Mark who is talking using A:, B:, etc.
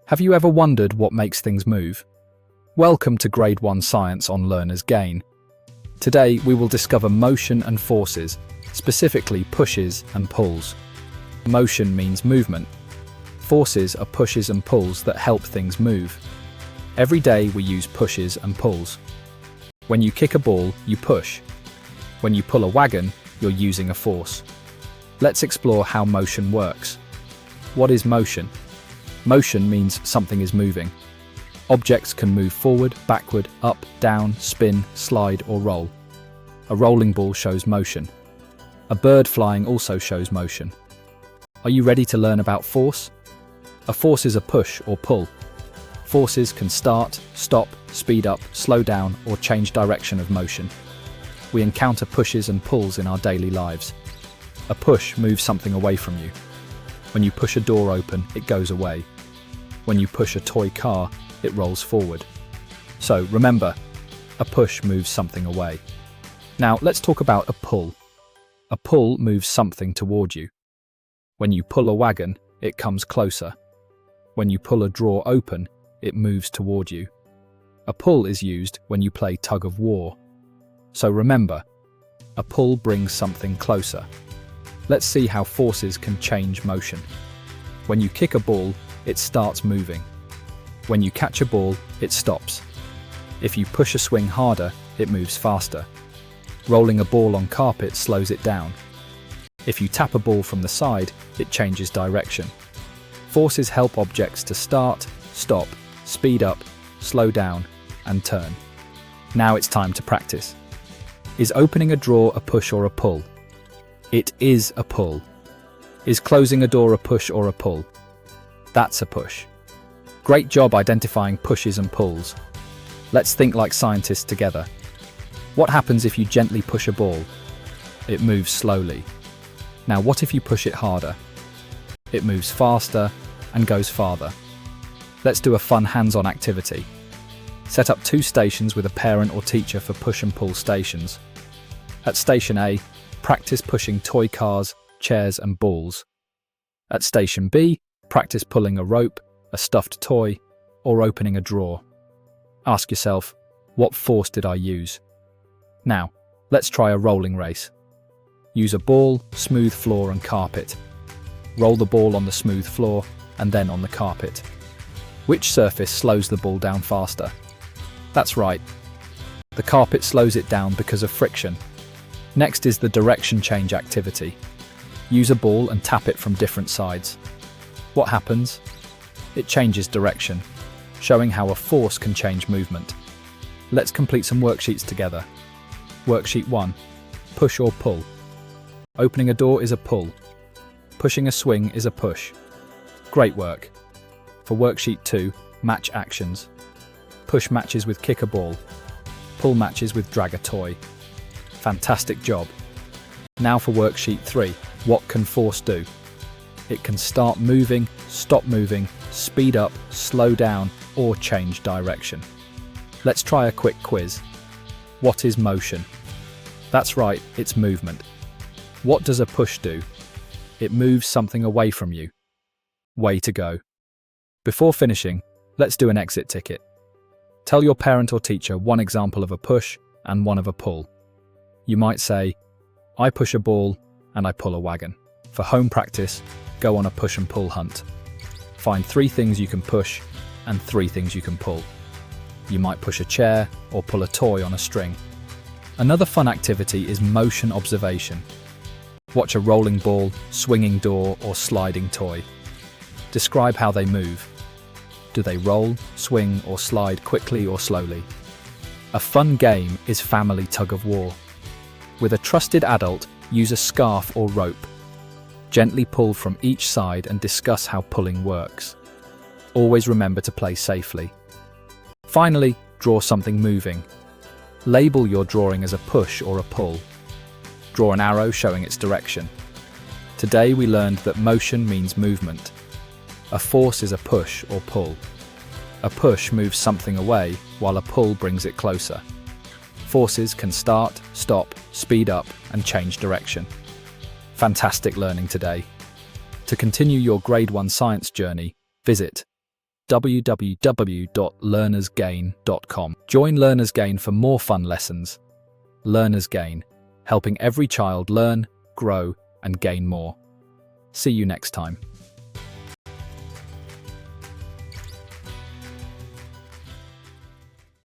A: Have you ever wondered what makes things move? Welcome to Grade 1 Science on Learner's Gain. Today we will discover motion and forces, specifically pushes and pulls. Motion means movement. Forces are pushes and pulls that help things move. Every day we use pushes and pulls. When you kick a ball, you push. When you pull a wagon, you're using a force. Let's explore how motion works. What is motion? Motion means something is moving. Objects can move forward, backward, up, down, spin, slide, or roll. A rolling ball shows motion. A bird flying also shows motion. Are you ready to learn about force? A force is a push or pull. Forces can start, stop, speed up, slow down, or change direction of motion. We encounter pushes and pulls in our daily lives. A push moves something away from you. When you push a door open, it goes away. When you push a toy car, it rolls forward. So remember, a push moves something away. Now let's talk about a pull. A pull moves something toward you. When you pull a wagon, it comes closer. When you pull a drawer open, it moves toward you. A pull is used when you play tug of war. So remember, a pull brings something closer. Let's see how forces can change motion. When you kick a ball, it starts moving. When you catch a ball, it stops. If you push a swing harder, it moves faster. Rolling a ball on carpet slows it down. If you tap a ball from the side, it changes direction. Forces help objects to start, stop, speed up, slow down, and turn. Now it's time to practice. Is opening a drawer a push or a pull? It is a pull. Is closing a door a push or a pull? That's a push. Great job identifying pushes and pulls. Let's think like scientists together. What happens if you gently push a ball? It moves slowly. Now what if you push it harder? It moves faster and goes farther. Let's do a fun hands-on activity. Set up 2 stations with a parent or teacher for push and pull stations. At Station A, practice pushing toy cars, chairs and balls. At Station B, practice pulling a rope, a stuffed toy, or opening a drawer. Ask yourself, what force did I use? Now, let's try a rolling race. Use a ball, smooth floor and carpet. Roll the ball on the smooth floor and then on the carpet. Which surface slows the ball down faster? That's right. The carpet slows it down because of friction. Next is the direction change activity. Use a ball and tap it from different sides. What happens? It changes direction, showing how a force can change movement. Let's complete some worksheets together. Worksheet 1. Push or pull. Opening a door is a pull. Pushing a swing is a push. Great work. For worksheet 2, match actions. Push matches with kick a ball. Pull matches with drag a toy. Fantastic job. Now for worksheet 3, what can force do? It can start moving, stop moving, speed up, slow down, or change direction. Let's try a quick quiz. What is motion? That's right, it's movement. What does a push do? It moves something away from you. Way to go. Before finishing, let's do an exit ticket. Tell your parent or teacher one example of a push and one of a pull. You might say, I push a ball and I pull a wagon. For home practice, go on a push and pull hunt. Find 3 things you can push and 3 things you can pull. You might push a chair or pull a toy on a string. Another fun activity is motion observation. Watch a rolling ball, swinging door, or sliding toy. Describe how they move. Do they roll, swing, or slide quickly or slowly? A fun game is family tug of war. With a trusted adult, use a scarf or rope. Gently pull from each side and discuss how pulling works. Always remember to play safely. Finally, draw something moving. Label your drawing as a push or a pull. Draw an arrow showing its direction. Today we learned that motion means movement. A force is a push or pull. A push moves something away, while a pull brings it closer. Forces can start, stop, speed up, and change direction. Fantastic learning today. To continue your Grade 1 science journey, visit www.learnersgain.com. Join Learners Gain for more fun lessons. Learners Gain, helping every child learn, grow, and gain more. See you next time.